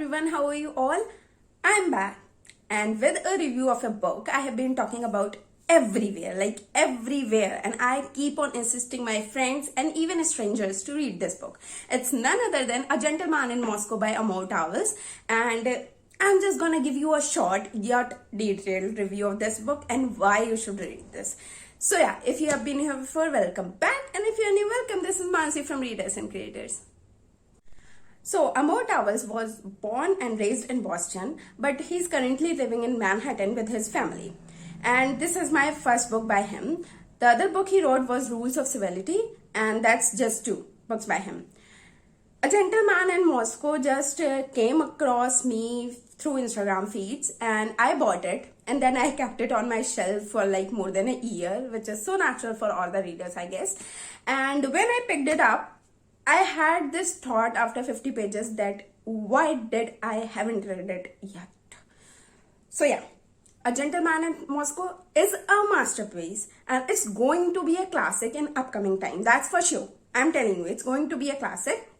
everyone, how are you all? I'm back and with a review of a book I have been talking about everywhere, and I keep on insisting my friends and even strangers to read this book. It's none other than A Gentleman in Moscow by Amor, and I'm just gonna give you a short yet detailed review of this book and why you should read this. So yeah, if you have been here before, welcome back, and if you're new, welcome. This is Mansi from Readers and Creators. So, Amor was born and raised in Boston, but he's currently living in Manhattan with his family. And this is my first book by him. The other book he wrote was Rules of Civility, and that's just 2 books by him. A Gentleman in Moscow just came across me through Instagram feeds, and I bought it, and then I kept it on my shelf for like more than a year, which is so natural for all the readers, I guess. And when I picked it up, I had this thought after 50 pages that why did I haven't read it yet? So yeah, A Gentleman in Moscow is a masterpiece, and it's going to be a classic in upcoming time. That's for sure. I'm telling you, it's going to be a classic.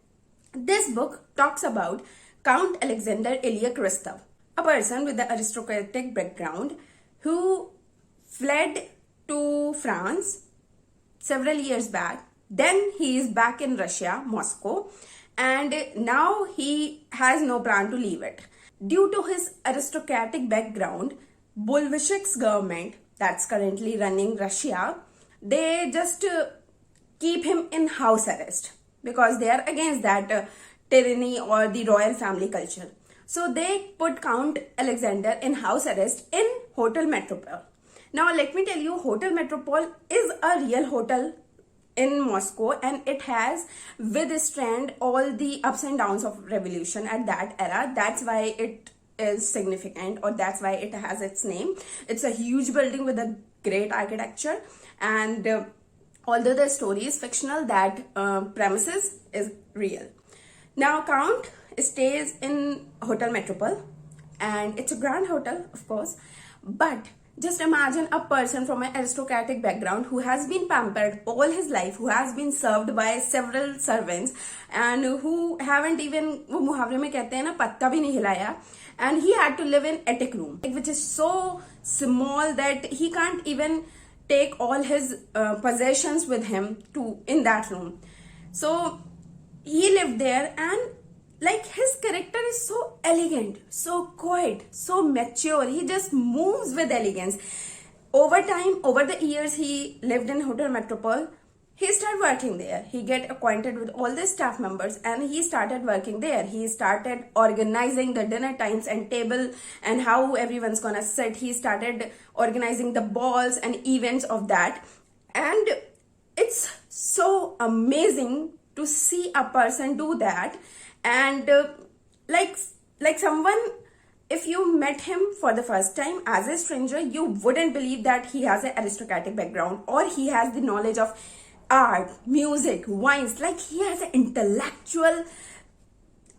This book talks about Count Alexander Ilya Kristov, a person with an aristocratic background who fled to France several years back. Then he is back in Russia, Moscow, and now he has no plan to leave it. Due to his aristocratic background, Bolshevik's government that's currently running Russia, they just keep him in house arrest because they are against that tyranny or the royal family culture. So they put Count Alexander in house arrest in Hotel Metropole. Now let me tell you, Hotel Metropole is a real hotel in Moscow, and it has withstood all the ups and downs of revolution at that era. That's why it is significant, or that's why it has its name. It's a huge building with a great architecture, and although the story is fictional, that premises is real. Now Count stays in Hotel Metropole, and it's a grand hotel, of course, but just imagine a person from an aristocratic background who has been pampered all his life, who has been served by several servants, and who haven't even, वो मुहावरे में कहते हैं ना, पत्ता भी नहीं हिलाया, and he had to live in attic room, which is so small that he can't even take all his possessions with him to in that room. So he lived there, and like his character is so elegant, so quiet, so mature. He just moves with elegance. Over time, over the years he lived in Hotel Metropole, he started working there. He get acquainted with all the staff members, and he started working there. He started organizing the dinner times and table and how everyone's gonna sit. He started organizing the balls and events of that. And it's so amazing to see a person do that. And like someone, if you met him for the first time as a stranger, you wouldn't believe that he has an aristocratic background or he has the knowledge of art, music, wines. Like he has an intellectual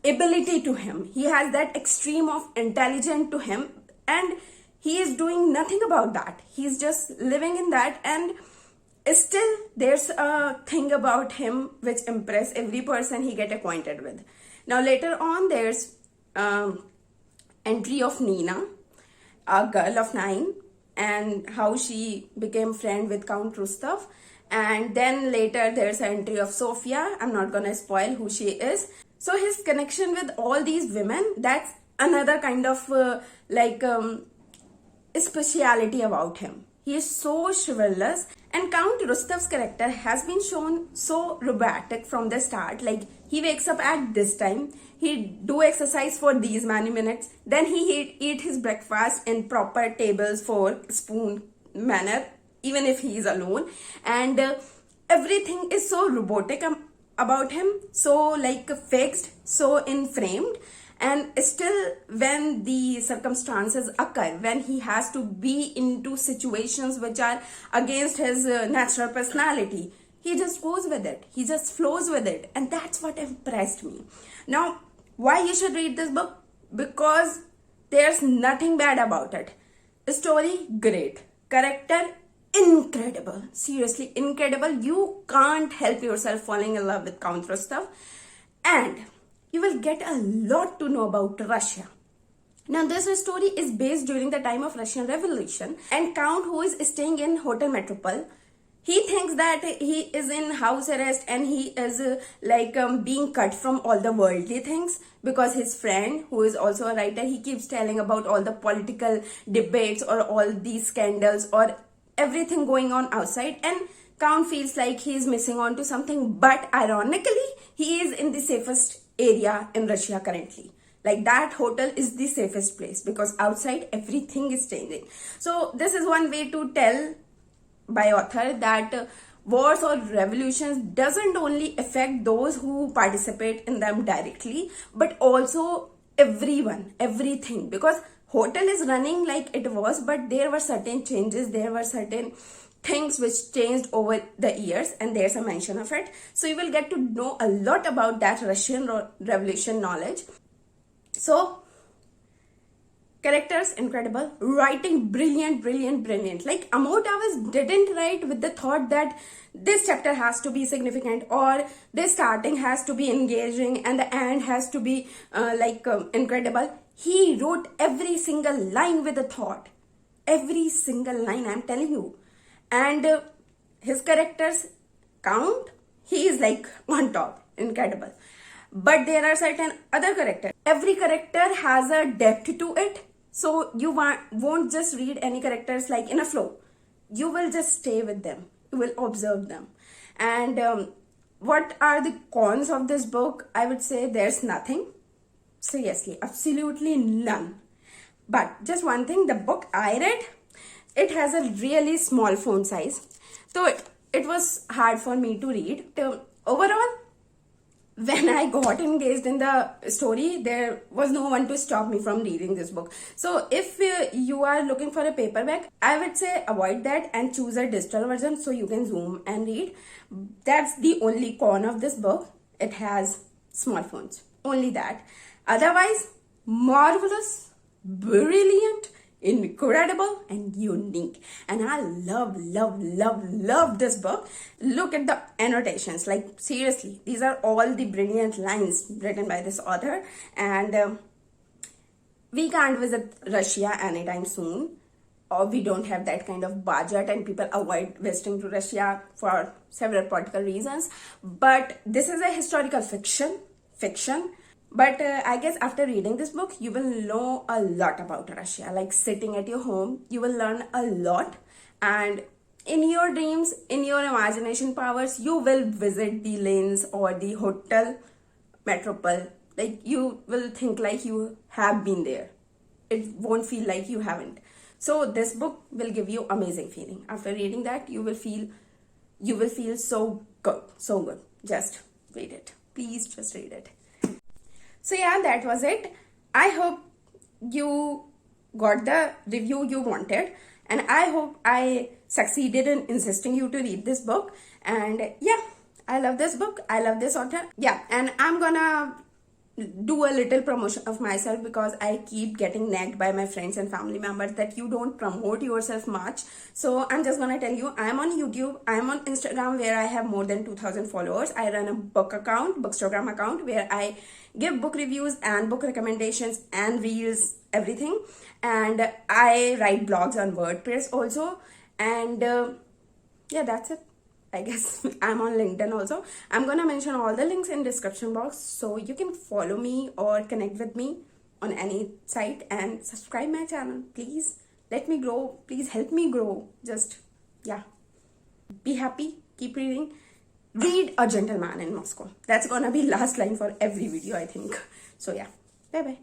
ability to him. He has that extreme of intelligence to him, and he is doing nothing about that. He's just living in that, and still there's a thing about him which impress every person he get acquainted with. Now later on, there's entry of Nina, a girl of 9, and how she became friend with Count Rustov. And then later there's an entry of Sofia. I'm not gonna spoil who she is. So his connection with all these women, that's another kind of speciality about him. He is so chivalrous, and Count Rustov's character has been shown so robotic from the start. Like he wakes up at this time, he do exercise for these many minutes, then he eat his breakfast in proper tables for spoon manner, even if he is alone, and everything is so robotic about him, so like fixed, so in framed. And still when the circumstances occur, when he has to be into situations which are against his natural personality, he just goes with it, he just flows with it, and that's what impressed me. Now why you should read this book? Because there's nothing bad about it. Story great, character incredible, seriously incredible. You can't help yourself falling in love with Count Rustov, and you will get a lot to know about Russia. Now, this story is based during the time of Russian Revolution, and Count, who is staying in Hotel Metropole, he thinks that he is in house arrest and he is being cut from all the worldly things, because his friend, who is also a writer, he keeps telling about all the political debates or all these scandals or everything going on outside, and Count feels like he is missing on to something. But ironically, he is in the safest area in Russia currently. Like, that hotel is the safest place, because outside everything is changing. So this is one way to tell by author that wars or revolutions doesn't only affect those who participate in them directly, but also everyone, everything, because hotel is running like it was, but there were certain changes, there were certain things which changed over the years, and there's a mention of it. So you will get to know a lot about that Russian revolution knowledge. So characters incredible, writing brilliant, brilliant, brilliant. Like, Amor didn't write with the thought that this chapter has to be significant or this starting has to be engaging and the end has to be incredible. He wrote every single line with a thought, every single line, I'm telling you. And his characters, Count, he is like on top, incredible. But there are certain other characters. Every character has a depth to it. So you won't just read any characters like in a flow. You will just stay with them. You will observe them. And what are the cons of this book? I would say there's nothing. Seriously, absolutely none. But just one thing, the book I read, it has a really small font size. So it was hard for me to read. Overall, when I got engaged in the story, there was no one to stop me from reading this book. So if you are looking for a paperback, I would say avoid that and choose a digital version so you can zoom and read. That's the only con of this book. It has small fonts. Only that. Otherwise, marvelous, brilliant, incredible, and unique. And I love, love, love, love this book. Look at the annotations. Like, seriously, these are all the brilliant lines written by this author. And we can't visit Russia anytime soon, or we don't have that kind of budget, and people avoid visiting to Russia for several political reasons. But this is a historical fiction. But I guess after reading this book, you will know a lot about Russia. Like, sitting at your home, you will learn a lot. And in your dreams, in your imagination powers, you will visit the lanes or the hotel metropole. Like, you will think like you have been there. It won't feel like you haven't. So this book will give you amazing feeling. After reading that, you will feel so good, so good. Just read it. Please just read it. So yeah, that was it. I hope you got the review you wanted, and I hope I succeeded in insisting you to read this book. And yeah, I love this book. I love this author. Yeah, and I'm gonna do a little promotion of myself, because I keep getting nagged by my friends and family members that you don't promote yourself much. So I'm just gonna tell you, I'm on YouTube, I'm on Instagram, where I have more than 2,000 followers. I run a bookstagram account, where I give book reviews and book recommendations and reels, everything. And I write blogs on WordPress also. And yeah, that's it. I guess I'm on LinkedIn also. I'm gonna mention all the links in description box, so you can follow me or connect with me on any site, and subscribe my channel. Please let me grow. Please help me grow. Just, yeah. Be happy. Keep reading. Read A Gentleman in Moscow. That's gonna be last line for every video, I think. So yeah. Bye bye.